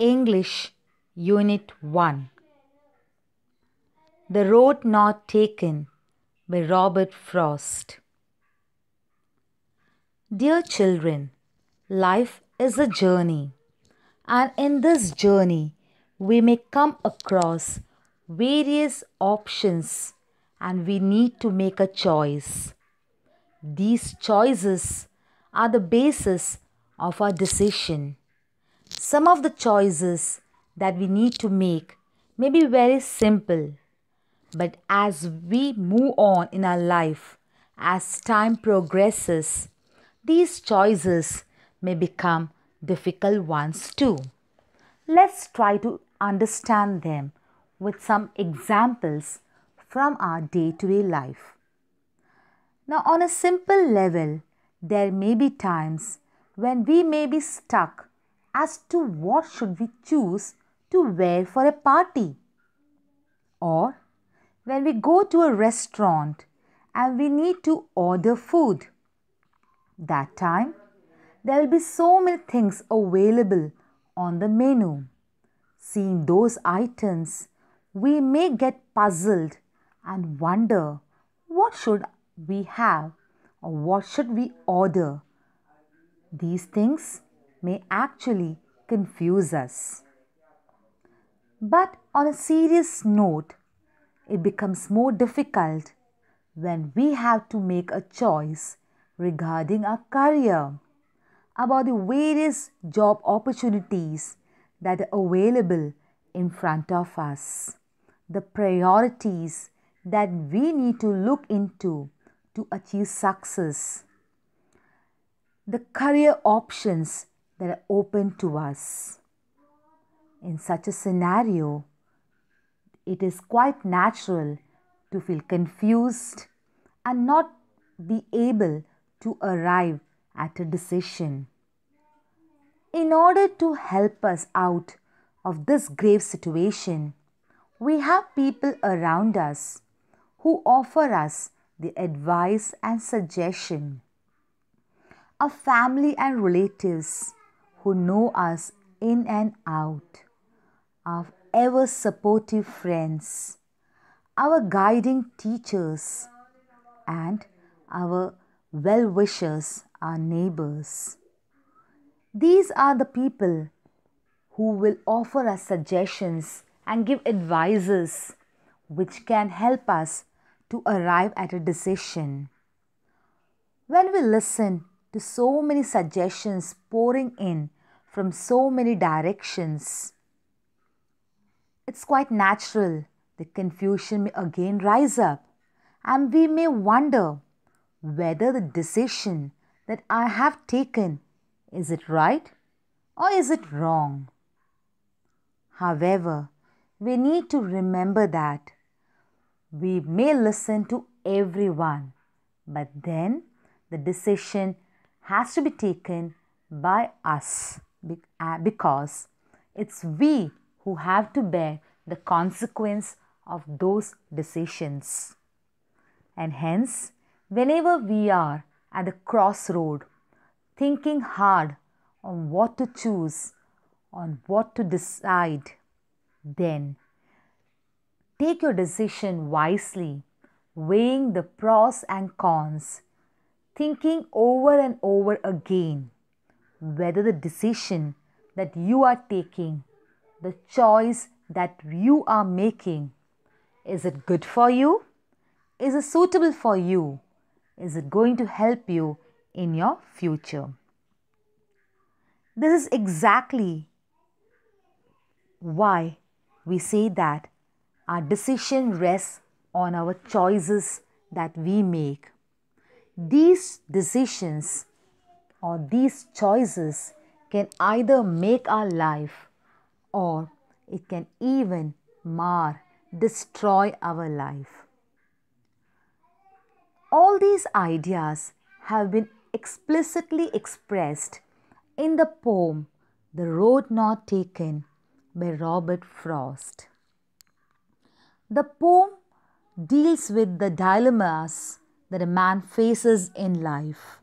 English Unit 1. The Road Not Taken by Robert Frost. Dear children, life is a journey, and in this journey we may come across various options and we need to make a choice. These choices are the basis of our decision. Some of the choices that we need to make may be very simple, but as we move on in our life, as time progresses, these choices may become difficult ones too. Let's try to understand them with some examples from our day-to-day life. Now, on a simple level, there may be times when we may be stuck as to what should we choose to wear for a party. Or when we go to a restaurant and we need to order food. That time, there will be so many things available on the menu. Seeing those items, we may get puzzled and wonder what should we have or what should we order. These things may actually confuse us. But on a serious note, it becomes more difficult when we have to make a choice regarding our career, about the various job opportunities that are available in front of us, the priorities that we need to look into to achieve success, the career options that are open to us. In such a scenario, it is quite natural to feel confused and not be able to arrive at a decision. In order to help us out of this grave situation, we have people around us who offer us the advice and suggestion. Our family and relatives who know us in and out, our ever supportive friends, our guiding teachers, and our well-wishers, our neighbors. These are the people who will offer us suggestions and give advices which can help us to arrive at a decision. When we listen to so many suggestions pouring in from so many directions, it's quite natural the confusion may again rise up, and we may wonder whether the decision that I have taken, is it right or is it wrong? However, we need to remember that we may listen to everyone, but then the decision has to be taken by us because it's we who have to bear the consequence of those decisions. And hence, whenever we are at the crossroad, thinking hard on what to choose, on what to decide, then take your decision wisely, weighing the pros and cons, thinking over and over again whether the decision that you are taking, the choice that you are making, is it good for you? Is it suitable for you? Is it going to help you in your future? This is exactly why we say that our decision rests on our choices that we make. These decisions or these choices can either make our life or it can even mar, destroy our life. All these ideas have been explicitly expressed in the poem The Road Not Taken by Robert Frost. The poem deals with the dilemmas that a man faces in life.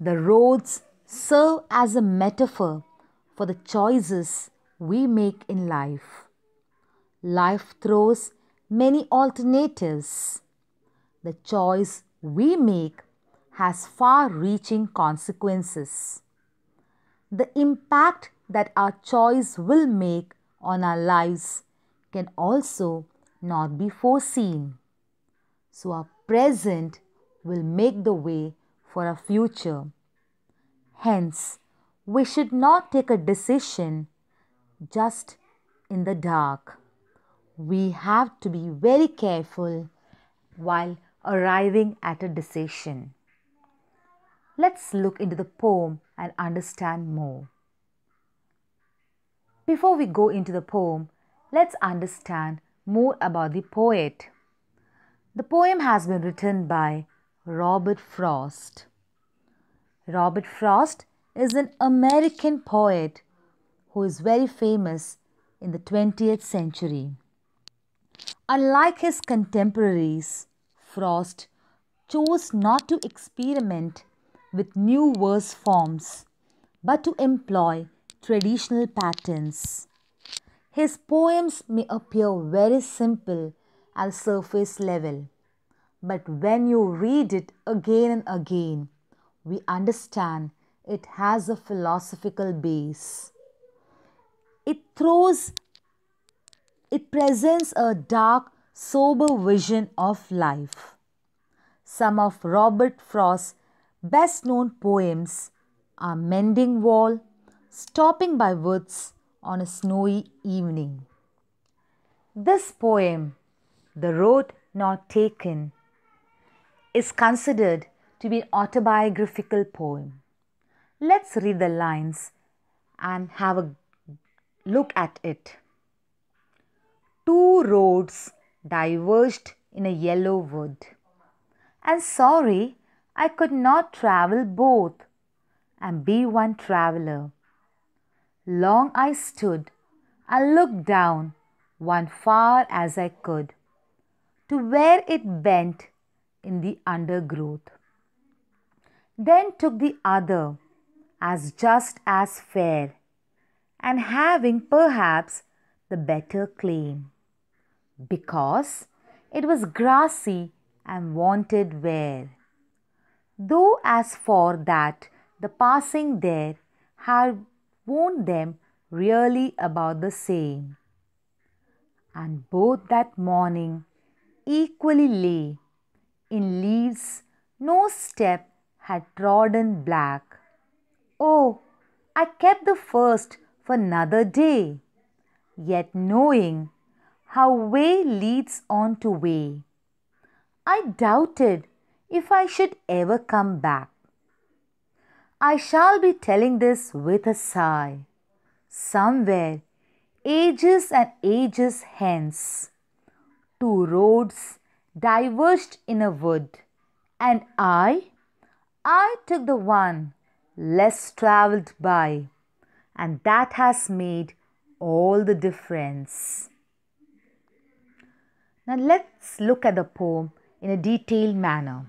The roads serve as a metaphor for the choices we make in life. Life throws many alternatives. The choice we make has far reaching consequences. The impact that our choice will make on our lives can also not be foreseen. So, our present will make the way for our future. Hence, we should not take a decision just in the dark. We have to be very careful while arriving at a decision. Let's look into the poem and understand more. Before we go into the poem, let's understand more about the poet. The poem has been written by Robert Frost. Robert Frost is an American poet who is very famous in the 20th century. Unlike his contemporaries, Frost chose not to experiment with new verse forms but to employ traditional patterns. His poems may appear very simple at surface level, but when you read it again and again, we understand it has a philosophical base. It presents a dark, sober vision of life. Some of Robert Frost's best known poems are Mending Wall, Stopping by Woods on a Snowy Evening. This poem, The Road Not Taken, is considered to be an autobiographical poem. Let's read the lines and have a look at it. Two roads diverged in a yellow wood, and sorry I could not travel both and be one traveler. Long I stood and looked down one far as I could to where it bent in the undergrowth. Then took the other as just as fair, and having perhaps the better claim, because it was grassy and wanted wear. Though as for that the passing there had warned them really about the same. And both that morning equally lay in leaves no step had trodden black. Oh, I kept the first for another day, yet knowing how way leads on to way, I doubted if I should ever come back. I shall be telling this with a sigh. Somewhere, ages and ages hence, two roads diverged in a wood, and I took the one less travelled by, and that has made all the difference. Now let's look at the poem in a detailed manner.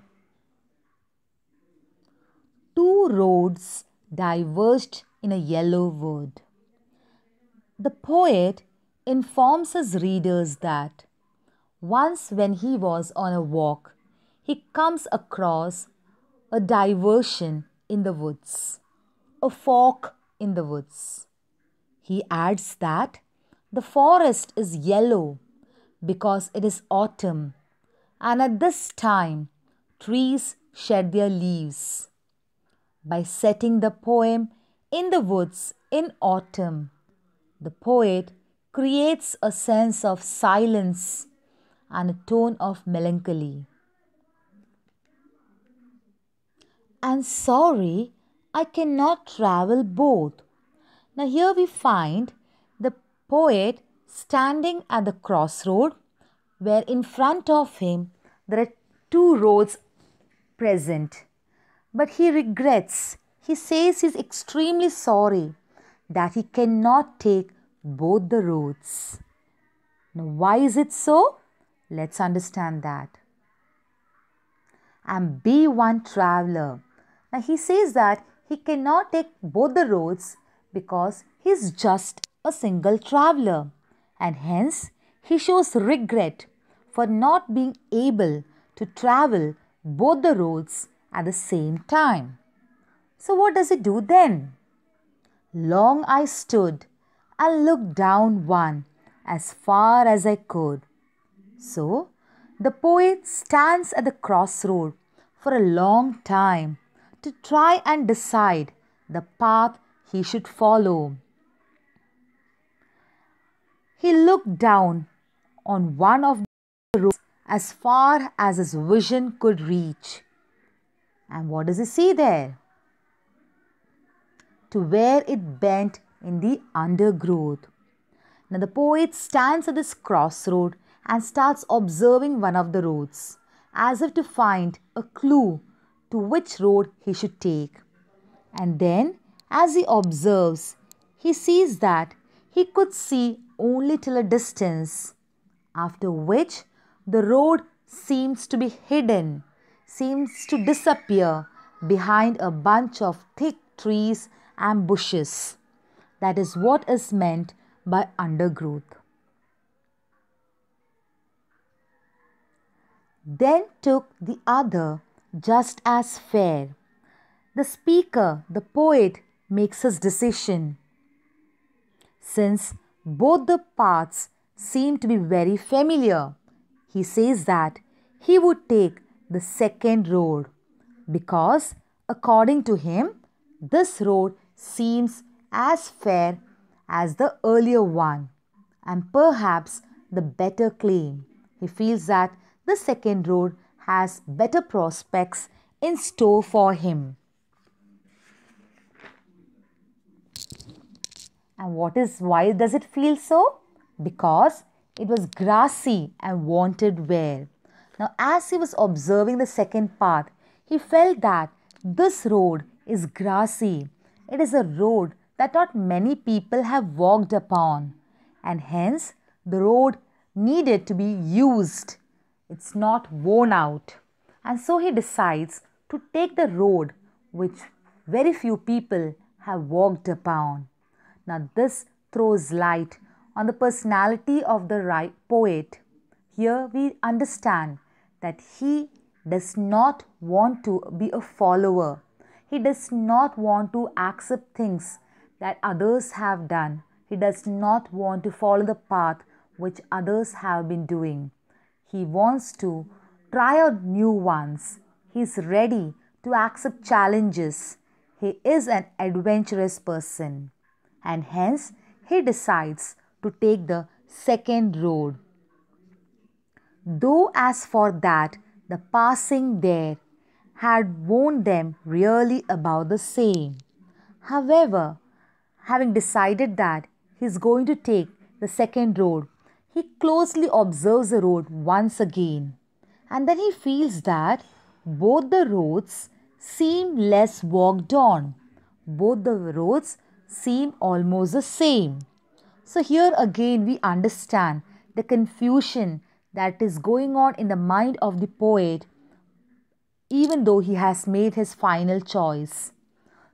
Two roads diverged in a yellow wood. The poet informs his readers that once when he was on a walk, he comes across a diversion in the woods, a fork in the woods. He adds that the forest is yellow because it is autumn, and at this time trees shed their leaves. By setting the poem in the woods in autumn, the poet creates a sense of silence and a tone of melancholy. And sorry, I cannot travel both. Now, here we find the poet standing at the crossroad, where in front of him there are two roads present. But he regrets, he says he is extremely sorry that he cannot take both the roads. Now, why is it so? Let's understand that. And be one traveler. Now, he says that he cannot take both the roads because he is just a single traveler, and hence he shows regret for not being able to travel both the roads at the same time. So, what does he do then? Long I stood and looked down one as far as I could. So, the poet stands at the crossroad for a long time to try and decide the path he should follow. He looked down on one of the roads as far as his vision could reach. And what does he see there? To where it bent in the undergrowth. Now the poet stands at this crossroad and starts observing one of the roads, as if to find a clue to which road he should take. And then, as he observes, he sees that he could see only till a distance, after which the road seems to be hidden, seems to disappear behind a bunch of thick trees and bushes. That is what is meant by undergrowth. Then took the other just as fair. The speaker, the poet, makes his decision. Since both the paths seem to be very familiar, he says that he would take the second road because, according to him, this road seems as fair as the earlier one and perhaps the better claim. He feels that the second road has better prospects in store for him. And why does it feel so? Because it was grassy and wanted wear. Now, as he was observing the second path, he felt that this road is grassy. It is a road that not many people have walked upon, and hence the road needed to be used. It's not worn out. And so he decides to take the road which very few people have walked upon. Now, this throws light on the personality of the poet. Here we understand that he does not want to be a follower. He does not want to accept things that others have done. He does not want to follow the path which others have been doing. He wants to try out new ones. He is ready to accept challenges. He is an adventurous person, and hence he decides to take the second road. Though as for that, the passing there had warned them really about the same. However, having decided that he is going to take the second road, he closely observes the road once again, and then he feels that both the roads seem less walked on. Both the roads seem almost the same. So here again we understand the confusion that is going on in the mind of the poet, even though he has made his final choice.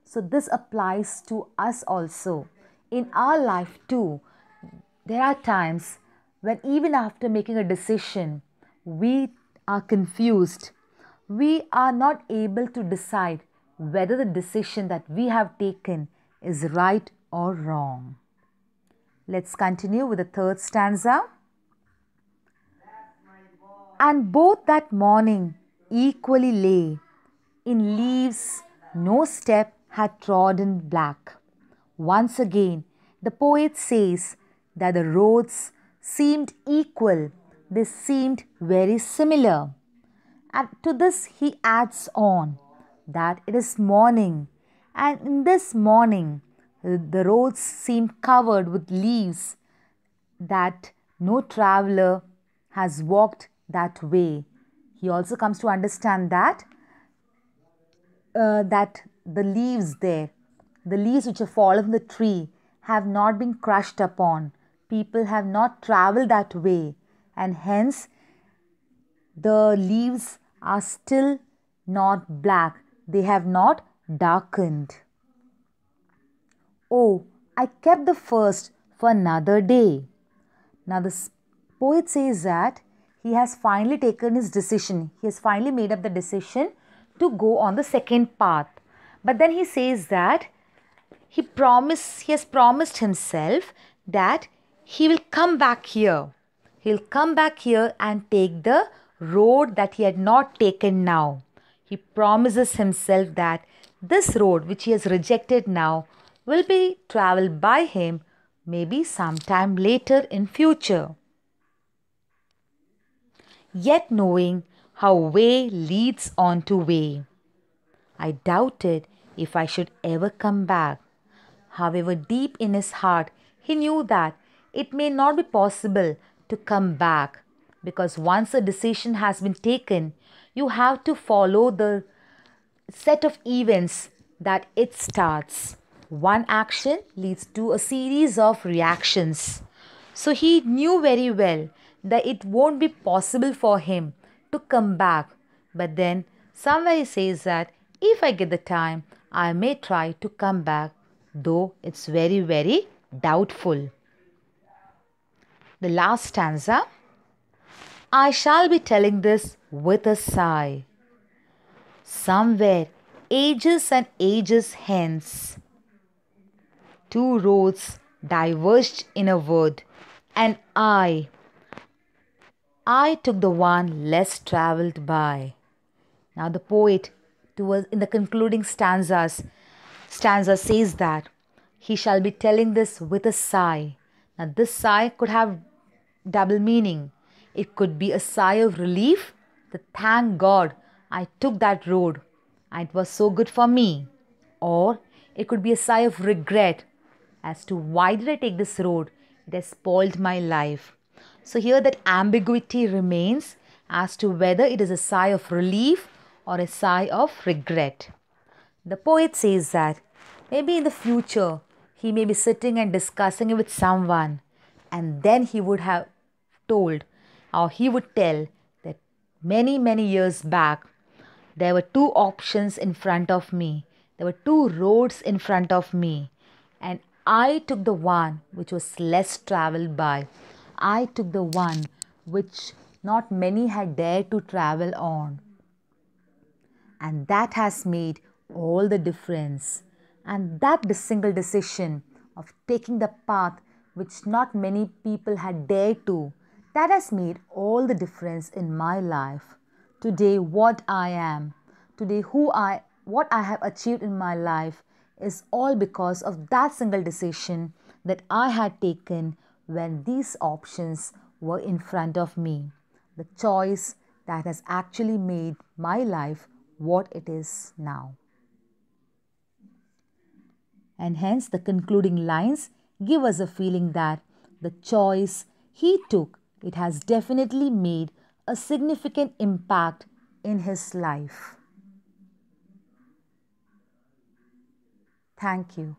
So this applies to us also. In our life too, there are times when even after making a decision, we are confused. We are not able to decide whether the decision that we have taken is right or wrong. Let's continue with the third stanza. And both that morning equally lay in leaves no step had trodden black. Once again, the poet says that the roads seemed equal, they seemed very similar. And to this he adds on that it is morning, and in this morning the roads seem covered with leaves, that no traveler has walked that way. He also comes to understand that the leaves there, the leaves which have fallen from the tree, have not been crushed upon. People have not traveled that way, and hence the leaves are still not black. They have not darkened. Oh, I kept the first for another day. Now, poet says that he has finally taken his decision. He has finally made up the decision to go on the second path. But then he says that he has promised himself that he will come back here. He'll come back here and take the road that he had not taken now. He promises himself that this road which he has rejected now will be traveled by him maybe sometime later in future. Yet knowing how way leads on to way, I doubted if I should ever come back. However, deep in his heart, he knew that it may not be possible to come back, because once a decision has been taken, you have to follow the set of events that it starts. One action leads to a series of reactions. So he knew very well that it won't be possible for him to come back. But then somewhere he says that if I get the time, I may try to come back, though it's very, very doubtful. The last stanza. I shall be telling this with a sigh. Somewhere, ages and ages hence, two roads diverged in a wood, and I took the one less travelled by. Now the poet, towards in the concluding stanza says that he shall be telling this with a sigh. Now this sigh could have double meaning. It could be a sigh of relief that thank God I took that road and it was so good for me. Or it could be a sigh of regret as to why did I take this road? It has spoiled my life. So here that ambiguity remains as to whether it is a sigh of relief or a sigh of regret. The poet says that maybe in the future he may be sitting and discussing it with someone, and then he would have told or he would tell that many years back there were two options in front of me. There were two roads in front of me, and I took the one which was less traveled by. I took the one which not many had dared to travel on. And that has made all the difference. And that single decision of taking the path which not many people had dared to, that has made all the difference in my life. Today, what I am, today what I have achieved in my life is all because of that single decision that I had taken when these options were in front of me. The choice that has actually made my life what it is now. And hence the concluding lines give us a feeling that the choice he took, it has definitely made a significant impact in his life. Thank you.